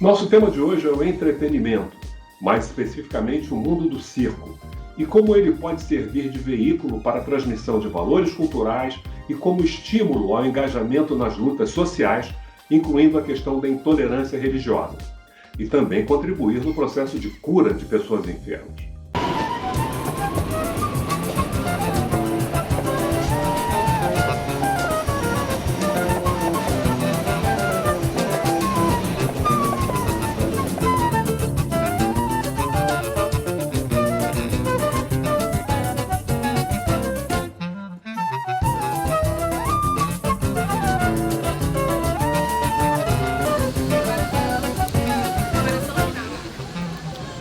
Nosso tema de hoje é o entretenimento, mais especificamente o mundo do circo, e como ele pode servir de veículo para a transmissão de valores culturais e como estímulo ao engajamento nas lutas sociais, incluindo a questão da intolerância religiosa, e também contribuir no processo de cura de pessoas enfermas.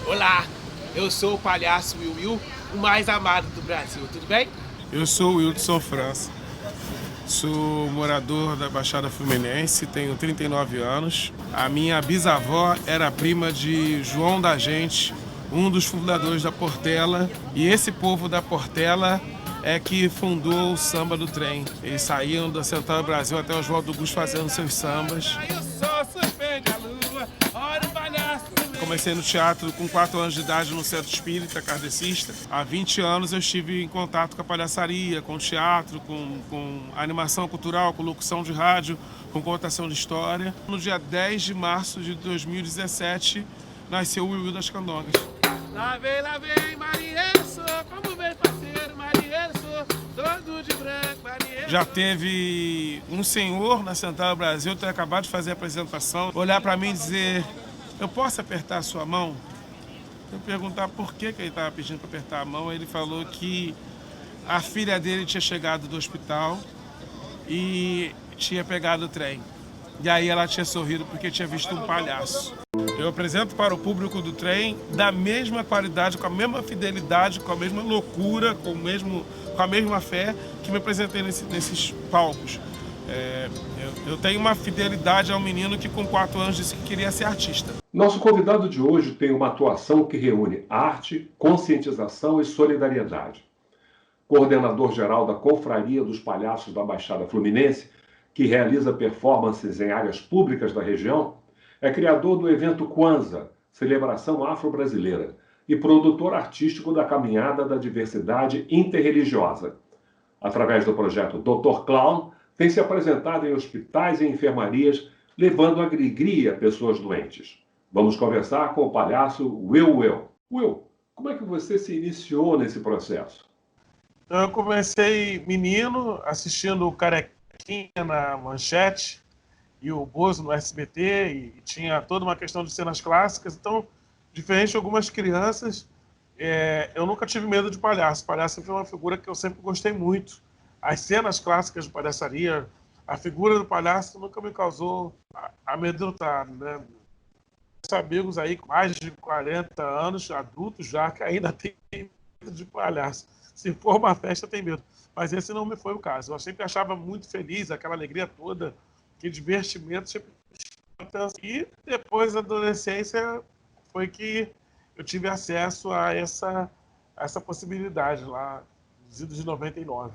Olá, eu sou o palhaço Will, o mais amado do Brasil, tudo bem? Eu sou o Wilson França, sou morador da Baixada Fluminense, tenho 39 anos. A minha bisavó era prima de João da Gente, um dos fundadores da Portela, e esse povo da Portela é que fundou o samba do trem. Eles saíam da Central do Brasil até Oswaldo Augusto fazendo seus sambas. Aí o sol suspende a lua, olha o palhaço. Comecei no teatro com 4 anos de idade no Centro Espírita Kardecista. Há 20 anos eu estive em contato com a palhaçaria, com o teatro, com animação cultural, com locução de rádio, com contação de história. No dia 10 de março de 2017, nasceu o Will das Candongas. Lá vem, marinheiro sou, como vem parceiro, marinheiro sou, todo de branco, marinheiro. Já teve um senhor na Central do Brasil, ter acabado de fazer a apresentação, olhar para mim e dizer: eu posso apertar a sua mão? Eu perguntar por que ele estava pedindo para apertar a mão. Ele falou que a filha dele tinha chegado do hospital e tinha pegado o trem. E aí ela tinha sorrido porque tinha visto um palhaço. Eu apresento para o público do trem da mesma qualidade, com a mesma fidelidade, com a mesma loucura, com a mesma fé que me apresentei nesses palcos. Eu tenho uma fidelidade ao menino que com 4 anos disse que queria ser artista. Nosso convidado de hoje tem uma atuação que reúne arte, conscientização e solidariedade. Coordenador-geral da Confraria dos Palhaços da Baixada Fluminense, que realiza performances em áreas públicas da região, é criador do evento Kwanzaa, Celebração Afro-Brasileira, e produtor artístico da Caminhada da Diversidade Interreligiosa. Através do projeto Dr. Clown, tem se apresentado em hospitais e enfermarias, levando alegria a pessoas doentes. Vamos conversar com o palhaço Will. Will, como é que você se iniciou nesse processo? Eu comecei menino, assistindo o Carequinha na Manchete e o Bozo no SBT, e tinha toda uma questão de cenas clássicas. Então, diferente de algumas crianças, eu nunca tive medo de palhaço. Palhaço sempre foi uma figura que eu sempre gostei muito. As cenas clássicas de palhaçaria, a figura do palhaço nunca me causou amedrontar, né? Amigos aí com mais de 40 anos, adultos já, que ainda tem medo de palhaço. Se for uma festa, tem medo. Mas esse não me foi o caso. Eu sempre achava muito feliz, aquela alegria toda, aquele divertimento sempre. E depois da adolescência foi que eu tive acesso a essa possibilidade lá, nos idos de 99.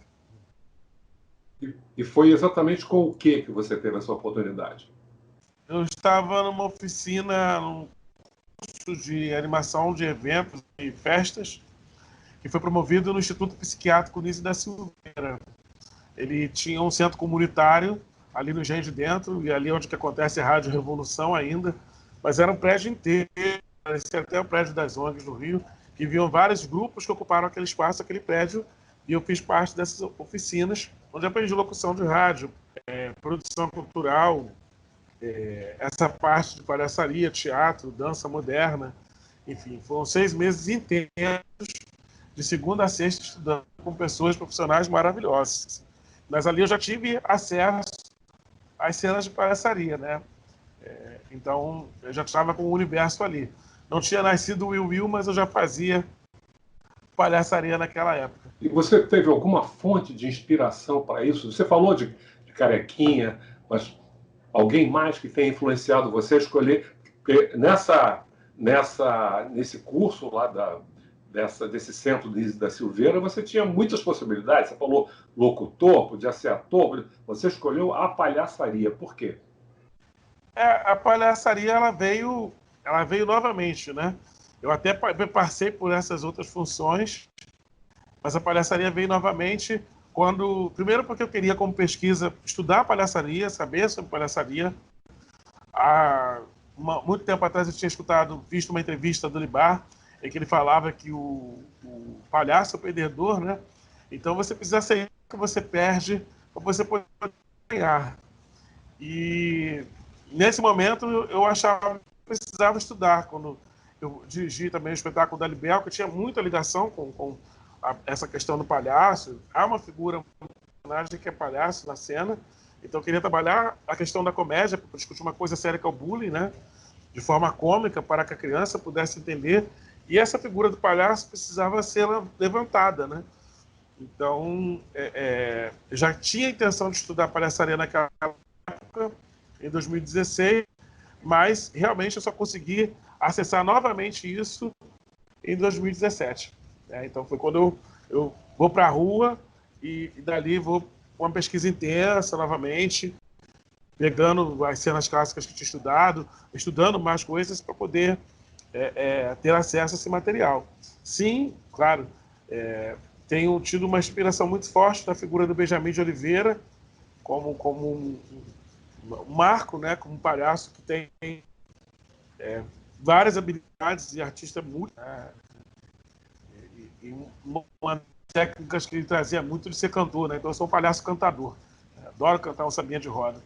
E foi exatamente com o que você teve essa oportunidade? Eu estava numa oficina, num curso de animação de eventos e festas, que foi promovido no Instituto Psiquiátrico Nísio da Silveira. Ele tinha um centro comunitário ali no Engenho de Dentro, e ali onde que acontece a Rádio Revolução ainda, mas era um prédio inteiro, parecia até o prédio das ONGs do Rio, que viam vários grupos que ocuparam aquele espaço, aquele prédio, e eu fiz parte dessas oficinas, onde aprendi locução de rádio, produção cultural, essa parte de palhaçaria, teatro, dança moderna, enfim, foram 6 meses intensos, de segunda a sexta, estudando com pessoas profissionais maravilhosas. Mas ali eu já tive acesso às cenas de palhaçaria, né? Então, eu já estava com o universo ali. Não tinha nascido o Will, mas eu já fazia palhaçaria naquela época. E você teve alguma fonte de inspiração para isso? Você falou de Carequinha, mas alguém mais que tenha influenciado você a escolher? Porque nesse curso lá desse centro de Nísio da Silveira, você tinha muitas possibilidades. Você falou locutor, podia ser ator, você escolheu a palhaçaria. Por quê? A palhaçaria ela veio novamente, né? Eu até passei por essas outras funções, mas a palhaçaria veio novamente primeiro porque eu queria, como pesquisa, estudar palhaçaria, saber sobre palhaçaria. Muito tempo atrás eu tinha visto uma entrevista do Libar, em que ele falava que o palhaço é o perdedor, né? Então você precisa saber que você perde para você poder ganhar. E nesse momento eu achava que precisava estudar. Quando eu dirigi também o espetáculo da Libel, que tinha muita ligação com essa questão do palhaço. Há uma figura, um personagem que é palhaço na cena, então eu queria trabalhar a questão da comédia, para discutir uma coisa séria que é o bullying, né? De forma cômica, para que a criança pudesse entender. E essa figura do palhaço precisava ser levantada, né? Então, já tinha a intenção de estudar palhaçaria naquela época, em 2016, mas realmente eu só consegui acessar novamente isso em 2017. Então foi quando eu vou para a rua e dali vou com uma pesquisa intensa novamente, pegando as cenas clássicas que tinha estudando mais coisas para poder ter acesso a esse material. Sim, claro, tenho tido uma inspiração muito forte da figura do Benjamin de Oliveira, como um marco, né, como um palhaço que tem várias habilidades e artista muito. E uma técnicas que ele trazia muito de ser cantor, né? Então eu sou um palhaço cantador. Adoro cantar um sambinha de roda.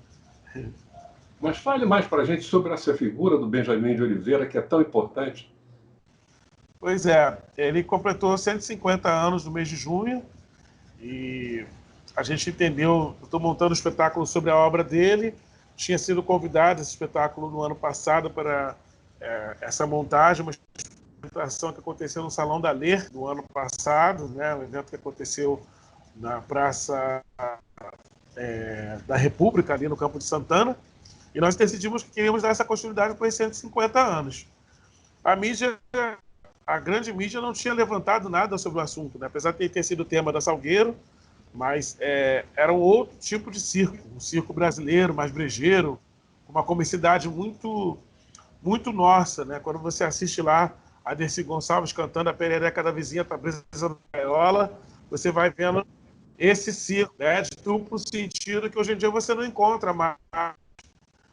Mas fale mais para a gente sobre essa figura do Benjamin de Oliveira, que é tão importante. Pois é, ele completou 150 anos no mês de junho e a gente entendeu, eu estou montando um espetáculo sobre a obra dele, tinha sido convidado esse espetáculo no ano passado para essa montagem, uma apresentação que aconteceu no Salão da Ler no ano passado, né, um evento que aconteceu na Praça da República, ali no Campo de Santana, e nós decidimos que queríamos dar essa continuidade por esses 150 anos. A grande mídia não tinha levantado nada sobre o assunto, né? Apesar de ter sido o tema da Salgueiro, mas era um outro tipo de circo, um circo brasileiro, mais brejeiro, com uma comicidade muito, muito nossa, né? Quando você assiste lá a Dercy Gonçalves cantando a perereca da vizinha, tá presa na gaiola, você vai vendo esse circo, né, de duplo sentido que hoje em dia você não encontra mais,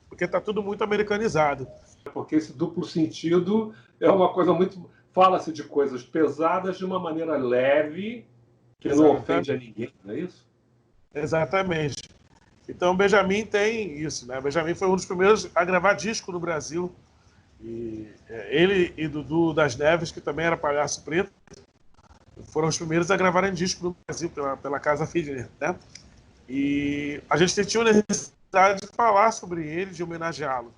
porque está tudo muito americanizado. Porque esse duplo sentido é uma coisa muito... Fala-se de coisas pesadas de uma maneira leve, que não ofende a ninguém, não é isso? Exatamente. Então, o Benjamin tem isso, né? O Benjamin foi um dos primeiros a gravar disco no Brasil. E ele e Dudu das Neves, que também era palhaço preto, foram os primeiros a gravarem disco no Brasil pela Casa Fidner, né? E a gente sentiu necessidade de falar sobre ele, de homenageá-lo.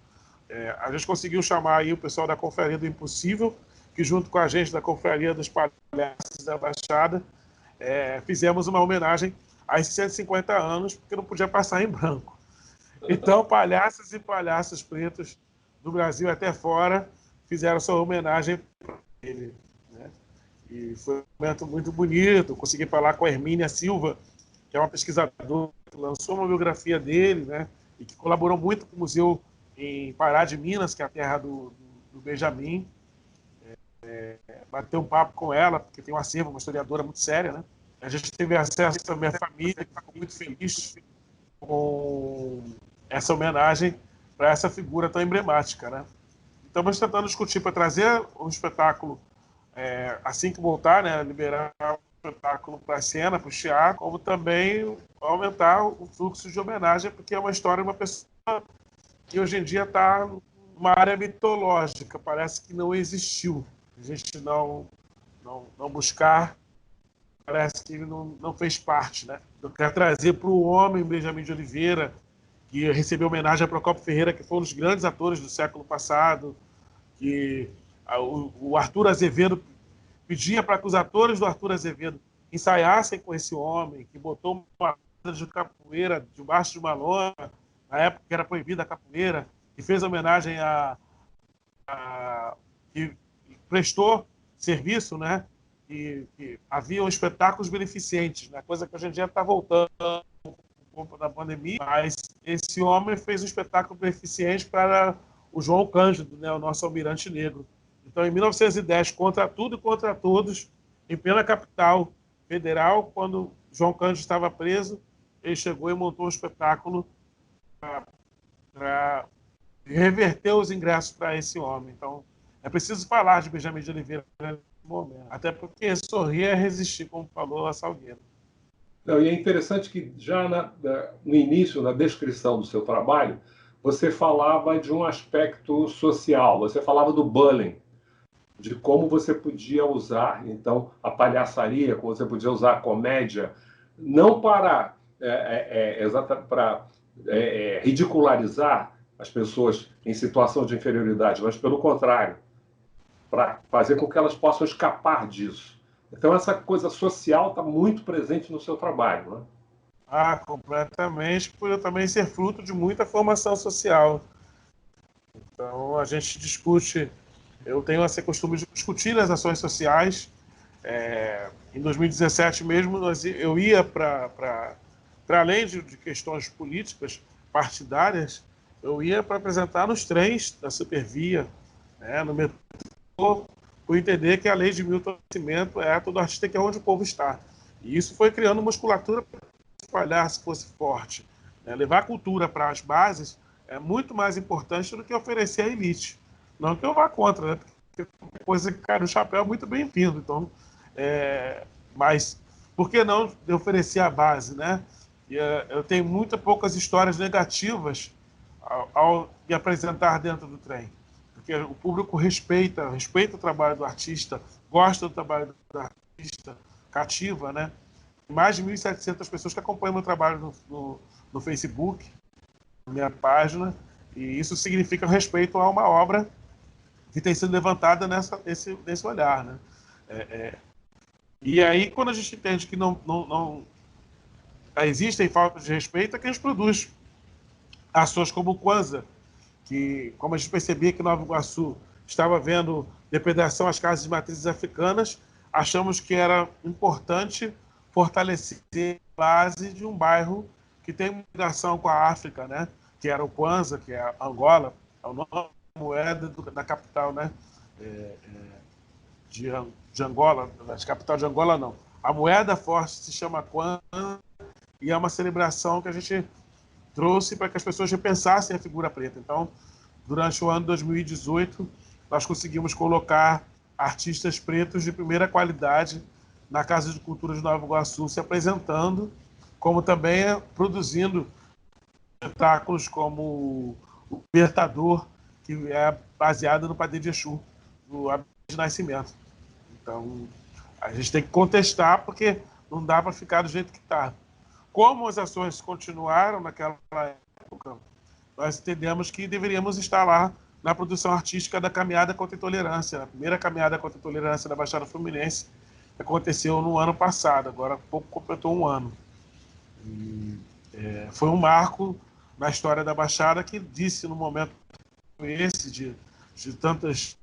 A gente conseguiu chamar aí o pessoal da Confraria do Impossível, que junto com a gente da Confraria dos Palhaços da Baixada, fizemos uma homenagem a esses 150 anos, porque não podia passar em branco. Então, palhaços e palhaços pretos do Brasil até fora fizeram sua homenagem para ele, né? E foi um momento muito bonito. Consegui falar com a Hermínia Silva, que é uma pesquisadora que lançou uma biografia dele, né? E que colaborou muito com o museu em Pará de Minas, que é a terra do Benjamin. Bater um papo com ela, porque tem um acervo, uma historiadora muito séria, né? A gente teve acesso também à família, que ficou muito feliz com essa homenagem para essa figura tão emblemática, né? Estamos tentando discutir para trazer um espetáculo, assim que voltar, né, liberar o espetáculo para a cena, para o teatro, como também aumentar o fluxo de homenagem, porque é uma história de uma pessoa que hoje em dia está numa área mitológica, parece que não existiu. A gente não buscar, parece que ele não fez parte, né? Eu quero trazer para o homem Benjamin de Oliveira, que recebeu homenagem a Procópio Ferreira, que foi um dos grandes atores do século passado, que o Arthur Azevedo pedia para que os atores do Arthur Azevedo ensaiassem com esse homem, que botou uma roda de capoeira debaixo de uma lona, na época que era proibida a capoeira, que fez homenagem que prestou serviço, né? E haviam espetáculos beneficentes, né? Coisa que hoje em dia está voltando culpa da pandemia, mas esse homem fez um espetáculo beneficente para o João Cândido, né, o nosso almirante negro. Então, em 1910, contra tudo e contra todos, em plena capital federal, quando João Cândido estava preso, ele chegou e montou um espetáculo para reverter os ingressos para esse homem. Então, é preciso falar de Benjamin de Oliveira nesse momento, até porque sorrir é resistir, como falou a Salgueiro. Não, e é interessante que já no início, na descrição do seu trabalho, você falava de um aspecto social, você falava do bullying, de como você podia usar, então, a palhaçaria, como você podia usar a comédia, não para, ridicularizar as pessoas em situação de inferioridade, mas pelo contrário, para fazer com que elas possam escapar disso. Então, essa coisa social está muito presente no seu trabalho, né? Ah, completamente, por eu também ser fruto de muita formação social. Então, a gente discute, eu tenho esse costume de discutir as ações sociais. Em 2017 mesmo, eu ia para além de questões políticas, partidárias, eu ia para apresentar nos trens da Supervia, né, no metrô, por entender que a lei de Milton Nascimento é todo artista que é onde o povo está. E isso foi criando musculatura para espalhar se fosse forte. Levar a cultura para as bases é muito mais importante do que oferecer a elite. Não que eu vá contra, né? Porque coisa que cai no chapéu é muito bem-vindo. Então, mas por que não de oferecer a base, né? Eu tenho poucas histórias negativas ao me apresentar dentro do trem. Porque o público respeita o trabalho do artista, gosta do trabalho do artista, cativa, né? Mais de 1.700 pessoas que acompanham meu trabalho no Facebook, na minha página, e isso significa respeito a uma obra que tem sido levantada nesse olhar, né? E aí, quando a gente entende que não existem faltas de respeito, é que a gente produz ações como o Kwanzaa, que, como a gente percebia que Nova Iguaçu estava havendo depredação às casas de matrizes africanas, achamos que era importante fortalecer a base de um bairro que tem ligação com a África, né? Que era o Kwanzaa, que é a Angola, é o nome da moeda da capital, né? De Angola, da capital de Angola não. A moeda forte se chama Kwanzaa e é uma celebração que a gente trouxe para que as pessoas repensassem a figura preta. Então, durante o ano 2018, nós conseguimos colocar artistas pretos de primeira qualidade na Casa de Cultura de Nova Iguaçu se apresentando, como também produzindo espetáculos como o Libertador, que é baseado no Padre de Exu, do Abel de Nascimento. Então, a gente tem que contestar, porque não dá para ficar do jeito que está. Como as ações continuaram naquela época, nós entendemos que deveríamos estar lá na produção artística da Caminhada contra a Intolerância. A primeira Caminhada contra a Intolerância da Baixada Fluminense aconteceu no ano passado, agora há pouco completou um ano. E, foi um marco na história da Baixada que disse, no momento esse de tantos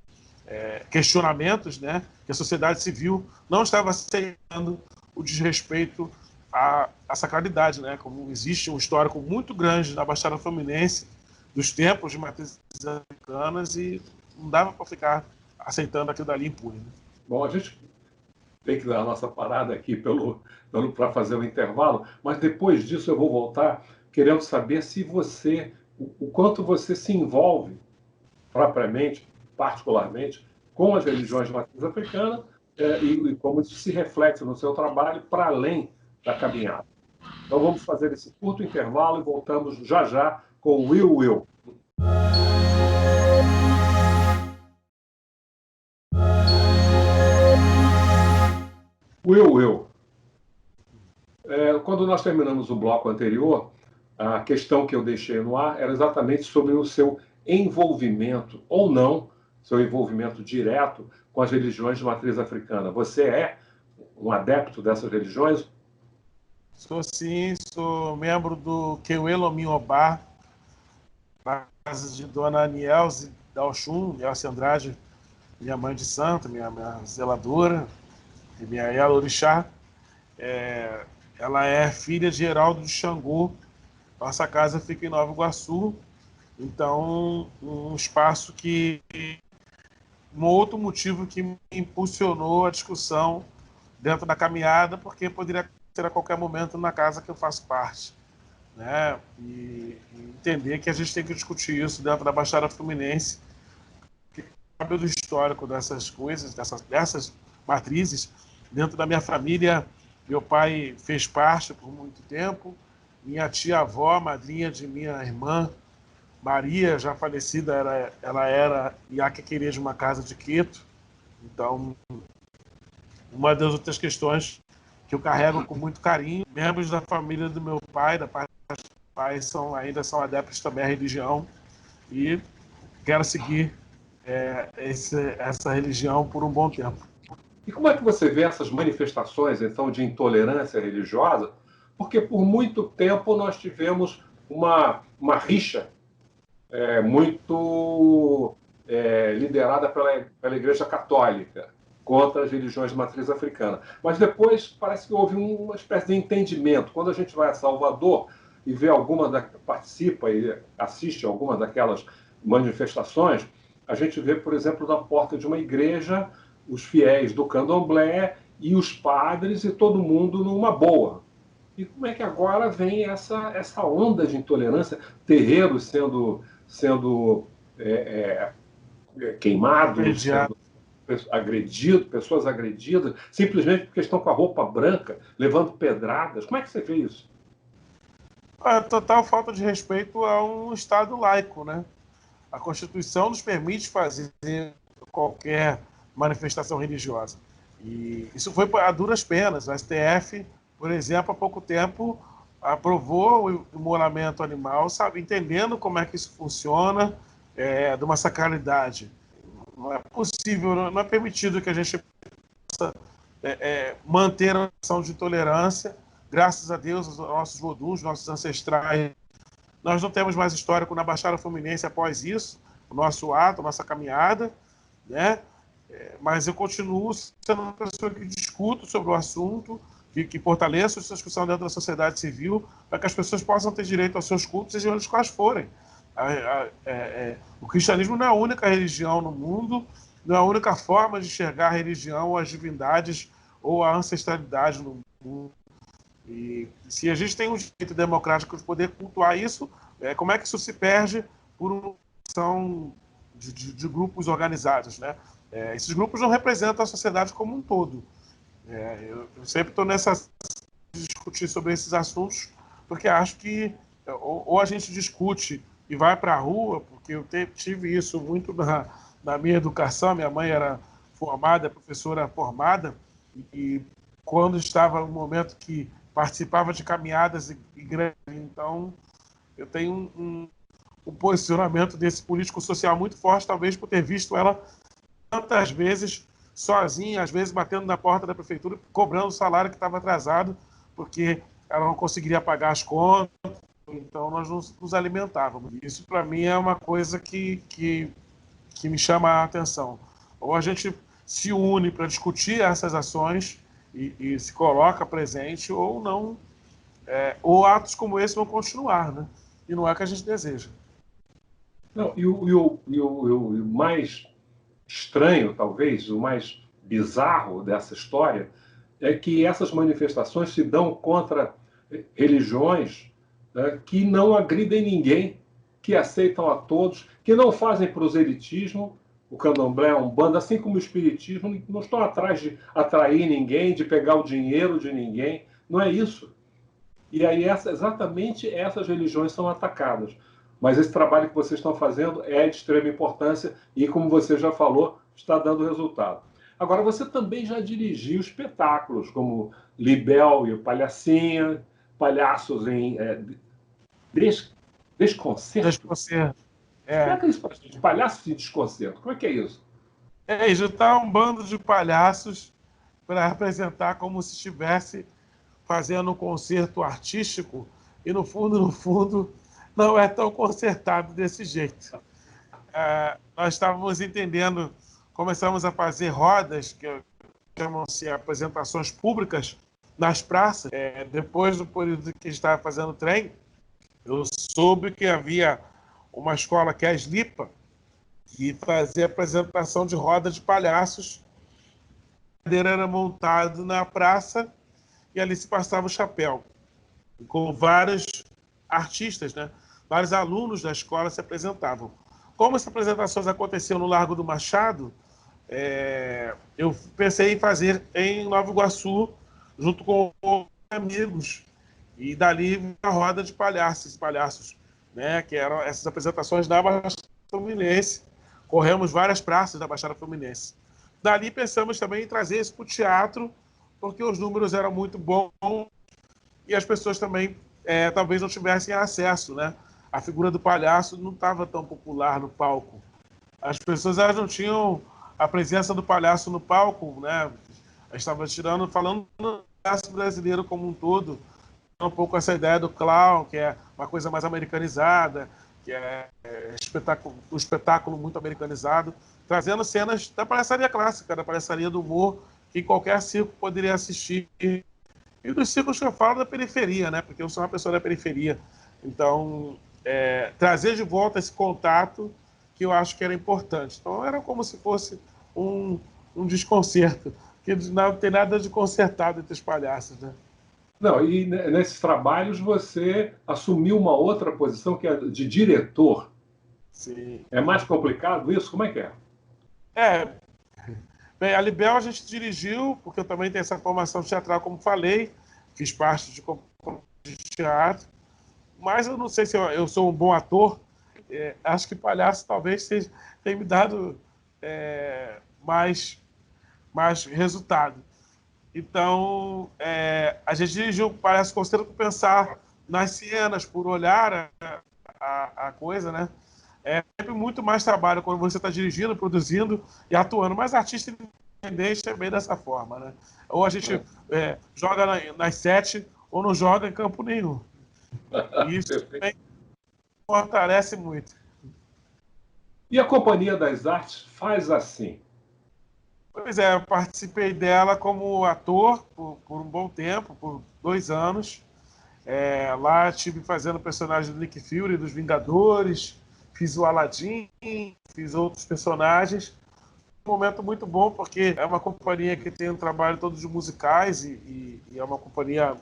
questionamentos, né, que a sociedade civil não estava aceitando o desrespeito à sacralidade, né, como existe um histórico muito grande na Baixada Fluminense dos tempos de matrizes africanas e não dava para ficar aceitando aquilo dali impune. Né? Bom, a gente tem que dar a nossa parada aqui para fazer o intervalo, mas depois disso eu vou voltar querendo saber se o quanto você se envolve propriamente, particularmente, com as religiões de matriz africana e como isso se reflete no seu trabalho para além da caminhada. Então vamos fazer esse curto intervalo e voltamos já já com o Will. Will. Quando nós terminamos o bloco anterior, a questão que eu deixei no ar era exatamente sobre o seu envolvimento, ou não, seu envolvimento direto com as religiões de matriz africana. Você é um adepto dessas religiões? Sou sim, sou membro do Kewelo Obá, na casa de Dona Anielse Dalchum, Anielse Andrade, minha mãe de santo, minha zeladora, e minha Yalorixá. ela é filha de Geraldo de Xangô. Nossa casa fica em Nova Iguaçu, então um espaço que... Um outro motivo que me impulsionou a discussão dentro da caminhada, porque poderia ser a qualquer momento na casa que eu faço parte, né? E entender que a gente tem que discutir isso dentro da Baixada Fluminense, que sabe do histórico dessas coisas, dessas matrizes. Dentro da minha família, meu pai fez parte por muito tempo, minha tia-avó, madrinha de minha irmã, Maria, já falecida, ela era iaquequerê de uma casa de Quito. Então, uma das outras questões que eu carrego com muito carinho, membros da família do meu pai, da parte do pai, ainda são adeptos também à religião, e quero seguir essa religião por um bom tempo. E como é que você vê essas manifestações, então, de intolerância religiosa? Porque por muito tempo nós tivemos uma rixa muito liderada pela Igreja Católica contra as religiões de matriz africana. Mas depois parece que houve uma espécie de entendimento. Quando a gente vai a Salvador e vê participa e assiste a alguma daquelas manifestações, a gente vê, por exemplo, na porta de uma igreja, os fiéis do candomblé e os padres e todo mundo numa boa. E como é que agora vem essa onda de intolerância, terreiros sendo queimados, sendo pessoas agredidas, simplesmente porque estão com a roupa branca, levando pedradas? Como é que você vê isso? A total falta de respeito a um Estado laico, né? A Constituição nos permite fazer qualquer manifestação religiosa. E isso foi a duras penas. O STF, por exemplo, há pouco tempo aprovou o imolamento animal, sabe, entendendo como é que isso funciona, de uma sacralidade. Não é possível, não é permitido que a gente possa manter a ação de tolerância. Graças a Deus, os nossos vodus, nossos ancestrais, nós não temos mais histórico na Baixada Fluminense após isso, o nosso ato, a nossa caminhada, né? Mas eu continuo sendo uma pessoa que discuto sobre o assunto, que fortaleça essa discussão dentro da sociedade civil, para que as pessoas possam ter direito aos seus cultos, sejam eles quais forem. O cristianismo não é a única religião no mundo, não é a única forma de enxergar a religião, ou as divindades, ou a ancestralidade no mundo. E se a gente tem um direito democrático de poder cultuar isso, como é que isso se perde por uma ação de grupos organizados, né? Esses grupos não representam a sociedade como um todo. Eu sempre estou nessa de discutir sobre esses assuntos, porque acho que ou a gente discute e vai para a rua, porque eu tive isso muito na minha educação. Minha mãe era formada, professora formada, e quando estava no momento que participava de caminhadas e greves, então eu tenho um posicionamento desse político social muito forte, talvez por ter visto ela tantas vezes sozinha, às vezes batendo na porta da prefeitura, cobrando o salário que estava atrasado, porque ela não conseguiria pagar as contas, então nós nos alimentávamos. Isso, para mim, é uma coisa que me chama a atenção. Ou a gente se une para discutir essas ações e se coloca presente, ou não, ou atos como esse vão continuar, né? E não é o que a gente deseja. Não, e o mais estranho, talvez, o mais bizarro dessa história é que essas manifestações se dão contra religiões, né, que não agridem ninguém, que aceitam a todos, que não fazem proselitismo. O candomblé, a umbanda, assim como o espiritismo, não estão atrás de atrair ninguém, de pegar o dinheiro de ninguém. Não é isso. E aí exatamente essas religiões são atacadas. Mas esse trabalho que vocês estão fazendo é de extrema importância e, como você já falou, está dando resultado. Agora, você também já dirigiu espetáculos como Libel e o Palhacinha, palhaços em desconcerto. Desconcerto. Como é que é isso, palhaços em desconcerto? Como é que é isso? Juntar um bando de palhaços para apresentar como se estivesse fazendo um concerto artístico e, no fundo, não é tão concertado desse jeito. Nós estávamos entendendo, começamos a fazer rodas, que chamam-se apresentações públicas, nas praças. Depois do período que estava fazendo trem, eu soube que havia uma escola que é a Slipa, que fazia apresentação de roda de palhaços. A cadeira era montada na praça e ali se passava o chapéu, com vários artistas, né? Vários alunos da escola se apresentavam. Como essas apresentações aconteciam no Largo do Machado, eu pensei em fazer em Nova Iguaçu, junto com amigos, e dali a roda de palhaços, né? Que eram essas apresentações da Baixada Fluminense. Corremos várias praças da Baixada Fluminense. Dali pensamos também em trazer isso para o teatro, porque os números eram muito bons e as pessoas também talvez não tivessem acesso, né? A figura do palhaço não estava tão popular no palco. As pessoas elas não tinham a presença do palhaço no palco, né? A gente estava falando do palhaço brasileiro como um todo, um pouco essa ideia do clown, que é uma coisa mais americanizada, que é um espetáculo muito americanizado, trazendo cenas da palhaçaria clássica, da palhaçaria do humor, que qualquer circo poderia assistir. E dos circos que eu falo da periferia, né? Porque eu sou uma pessoa da periferia. Então, trazer de volta esse contato que eu acho que era importante. Então, era como se fosse um desconcerto, que não tem nada de consertado entre os palhaços, né? Não, e nesses trabalhos você assumiu uma outra posição, que é de diretor. Sim. É mais complicado isso? Como é que é? Bem, a Libel a gente dirigiu, porque eu também tenho essa formação teatral, como falei, fiz parte de teatro, mas eu não sei se eu sou um bom ator. Acho que palhaço talvez tenha me dado mais resultado. Então, a gente dirigiu o Palhaço Costeiro por pensar nas cenas, por olhar a coisa, né? É sempre muito mais trabalho quando você está dirigindo, produzindo e atuando. Mas artista independente é bem dessa forma, né? Ou a gente joga nas sete ou não joga em campo nenhum. E isso também fortalece muito. E a Companhia das Artes faz assim? Pois é, eu participei dela como ator por um bom tempo, por 2 anos. Lá estive fazendo o personagem do Nick Fury, dos Vingadores, fiz o Aladdin, fiz outros personagens. Um momento muito bom, porque é uma companhia que tem um trabalho todo de musicais e é uma companhia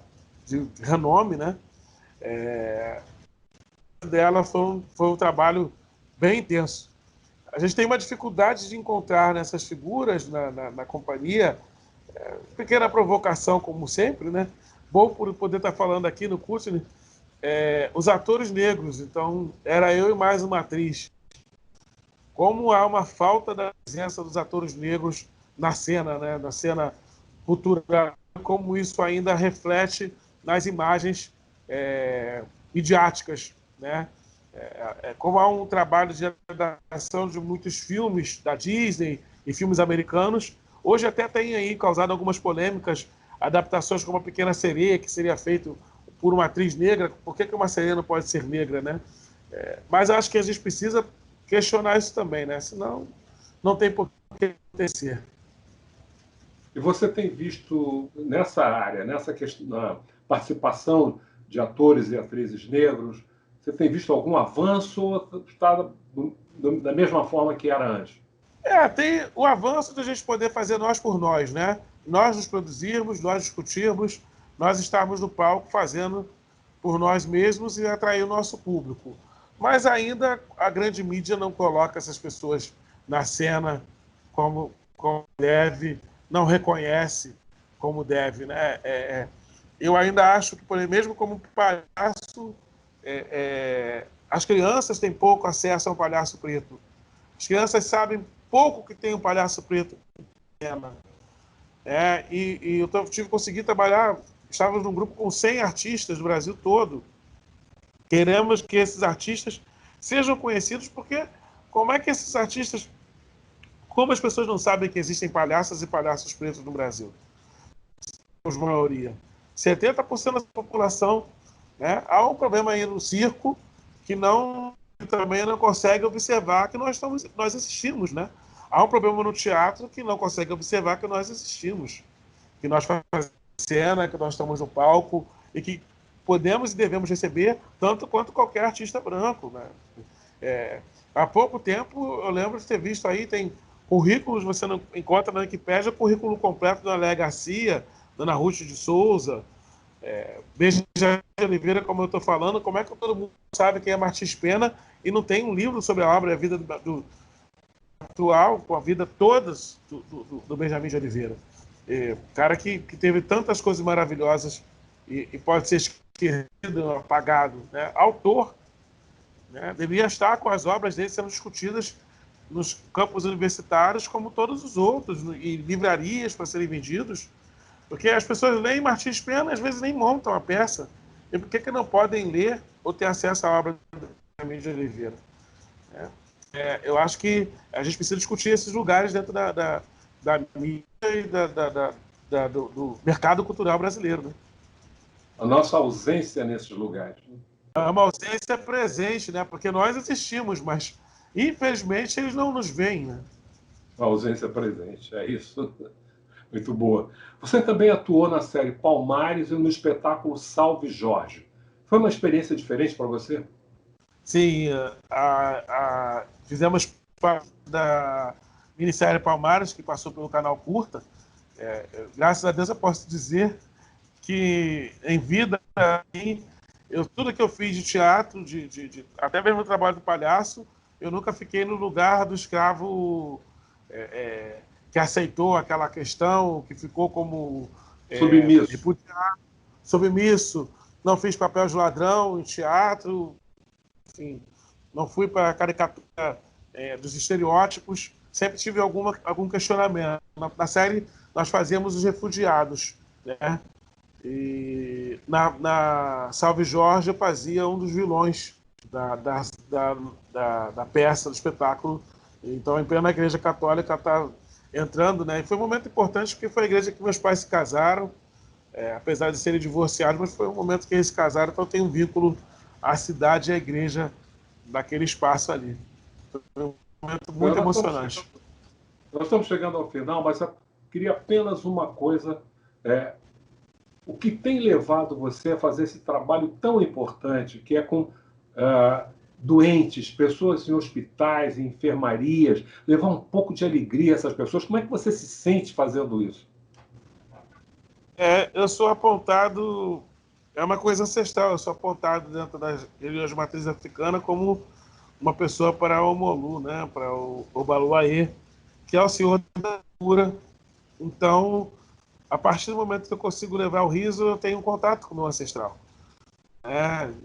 de renome, né? Dela foi um trabalho bem intenso. A gente tem uma dificuldade de encontrar nessas figuras na companhia, pequena provocação, como sempre, né? Bom por poder estar falando aqui no curso, os atores negros. Então, era eu e mais uma atriz. Como há uma falta da presença dos atores negros na cena, né? Na cena cultural, como isso ainda reflete nas imagens midiáticas, né? Como há um trabalho de adaptação de muitos filmes da Disney e filmes americanos, hoje até tem aí causado algumas polêmicas, adaptações como A Pequena Sereia, que seria feito por uma atriz negra. Por que uma sereia não pode ser negra, né? Mas acho que a gente precisa questionar isso também, né? Senão não tem por que acontecer. E você tem visto nessa área, nessa questão, na participação de atores e atrizes negros, você tem visto algum avanço ou está da mesma forma que era antes? Tem o avanço de a gente poder fazer nós por nós, né? Nós nos produzirmos, nós discutirmos, nós estarmos no palco fazendo por nós mesmos e atrair o nosso público. Mas ainda a grande mídia não coloca essas pessoas na cena como deve, não reconhece como deve, né? Eu ainda acho que, por exemplo, mesmo como palhaço, as crianças têm pouco acesso ao palhaço preto. As crianças sabem pouco que tem um palhaço preto pequeno. E eu tive que conseguir trabalhar. Estávamos num grupo com 100 artistas do Brasil todo. Queremos que esses artistas sejam conhecidos, porque como é que esses artistas... Como as pessoas não sabem que existem palhaças e palhaços pretos no Brasil? A maioria. 70% da população, né? Há um problema aí no circo que também não consegue observar que nós existimos, né? Há um problema no teatro que não consegue observar que nós existimos, que nós fazemos cena, que nós estamos no palco, e que podemos e devemos receber tanto quanto qualquer artista branco, né? Há pouco tempo, eu lembro de ter visto aí, tem currículos, você não encontra na Wikipédia, currículo completo da Léa Garcia, da Ana Ruth de Souza, Benjamin de Oliveira, como eu estou falando. Como é que todo mundo sabe quem é Martins Pena e não tem um livro sobre a obra e a vida do atual, com a vida todas do Benjamin de Oliveira? Cara que teve tantas coisas maravilhosas e pode ser esquecido, apagado, né? Autor, né? Devia estar com as obras dele sendo discutidas nos campos universitários como todos os outros, e livrarias para serem vendidos, porque as pessoas leem Martins Pena, às vezes nem montam a peça. E por que não podem ler ou ter acesso à obra do Benjamin de Oliveira? Eu acho que a gente precisa discutir esses lugares dentro da mídia e do mercado cultural brasileiro, né? A nossa ausência nesses lugares. É uma ausência presente, né? Porque nós existimos, mas infelizmente eles não nos veem, né? A ausência presente, é isso. Muito boa. Você também atuou na série Palmares e no espetáculo Salve Jorge. Foi uma experiência diferente para você? Sim, fizemos parte da minissérie Palmares, que passou pelo canal Curta. Graças a Deus eu posso dizer que em vida, tudo que eu fiz de teatro, até mesmo o trabalho do palhaço, eu nunca fiquei no lugar do escravo que aceitou aquela questão, que ficou como submisso. Repudiado, submisso. Não fiz papel de ladrão em teatro, enfim, não fui para a caricatura dos estereótipos, sempre tive algum questionamento. Na série, nós fazíamos os refugiados, né? E na Salve Jorge eu fazia um dos vilões da peça, do espetáculo. Então, em plena Igreja Católica, está entrando, né? E foi um momento importante porque foi a igreja que meus pais se casaram, apesar de serem divorciados, mas foi um momento que eles se casaram, então tem um vínculo à cidade e à igreja daquele espaço ali. Foi um momento muito emocionante. Nós estamos chegando ao final, mas eu queria apenas uma coisa. O que tem levado você a fazer esse trabalho tão importante, que é com doentes, pessoas em hospitais, em enfermarias, levar um pouco de alegria a essas pessoas? Como é que você se sente fazendo isso? Eu sou apontado, é uma coisa ancestral, eu sou apontado dentro das religiões de matriz africana como uma pessoa para o Omolu, né, para o Obaluaê, que é o senhor da cura. Então, a partir do momento que eu consigo levar o riso, eu tenho um contato com o meu ancestral.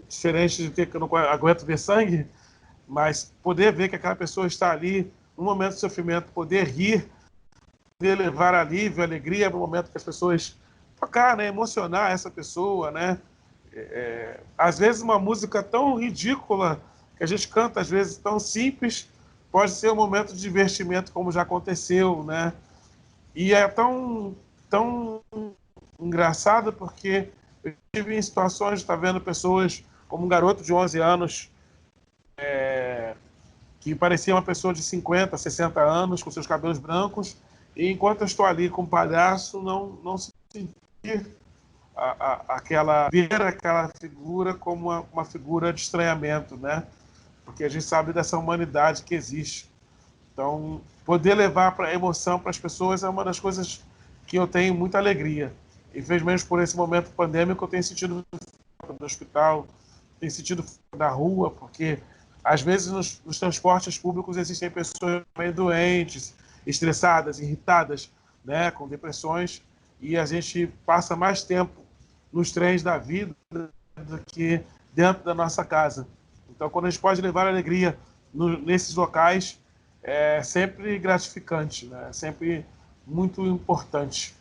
Diferente de ter que eu não aguento ver sangue, mas poder ver que aquela pessoa está ali, num momento de sofrimento, poder rir, poder levar alívio, alegria, no momento que as pessoas tocar, né, emocionar essa pessoa, né? Às vezes uma música tão ridícula que a gente canta, às vezes tão simples, pode ser um momento de divertimento, como já aconteceu, né? E é tão engraçado porque eu tive em situações de estar vendo pessoas como um garoto de 11 anos que parecia uma pessoa de 50, 60 anos, com seus cabelos brancos, e enquanto eu estou ali com o palhaço, não se sentir ver aquela figura como uma figura de estranhamento, né? Porque a gente sabe dessa humanidade que existe. Então, poder levar a emoção para as pessoas é uma das coisas que eu tenho muita alegria. Infelizmente, por esse momento pandêmico, eu tenho sentido do hospital, tenho sentido da rua, porque às vezes nos transportes públicos existem pessoas meio doentes, estressadas, irritadas, né, com depressões, e a gente passa mais tempo nos trens da vida do que dentro da nossa casa. Então, quando a gente pode levar alegria nesses locais, é sempre gratificante, né? É sempre muito importante.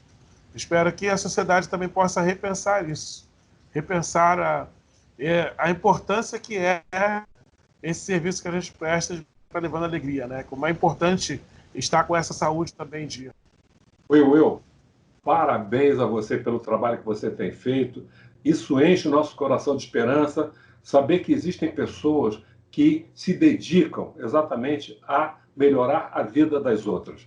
Espero que a sociedade também possa repensar isso, repensar a importância que é esse serviço que a gente presta para levando alegria, né? Como é importante estar com essa saúde também em dia. Will, parabéns a você pelo trabalho que você tem feito. Isso enche o nosso coração de esperança, saber que existem pessoas que se dedicam exatamente a melhorar a vida das outras.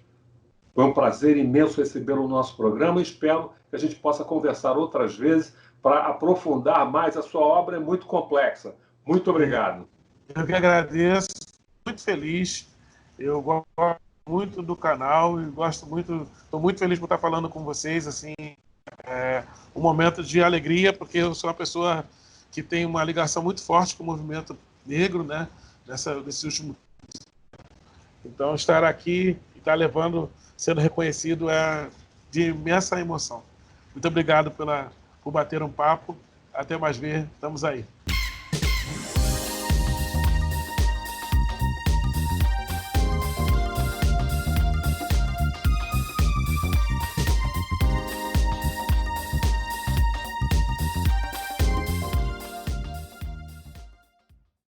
Foi um prazer imenso recebê-lo no nosso programa e espero que que a gente possa conversar outras vezes para aprofundar mais. A sua obra é muito complexa. Muito obrigado. Eu que agradeço, muito feliz. Eu gosto muito do canal e gosto muito, estou muito feliz por estar falando com vocês, assim, um momento de alegria, porque eu sou uma pessoa que tem uma ligação muito forte com o movimento negro, né, nesse último. Então, estar aqui e estar levando, sendo reconhecido, é de imensa emoção. Muito obrigado por bater um papo. Até mais ver. Estamos aí.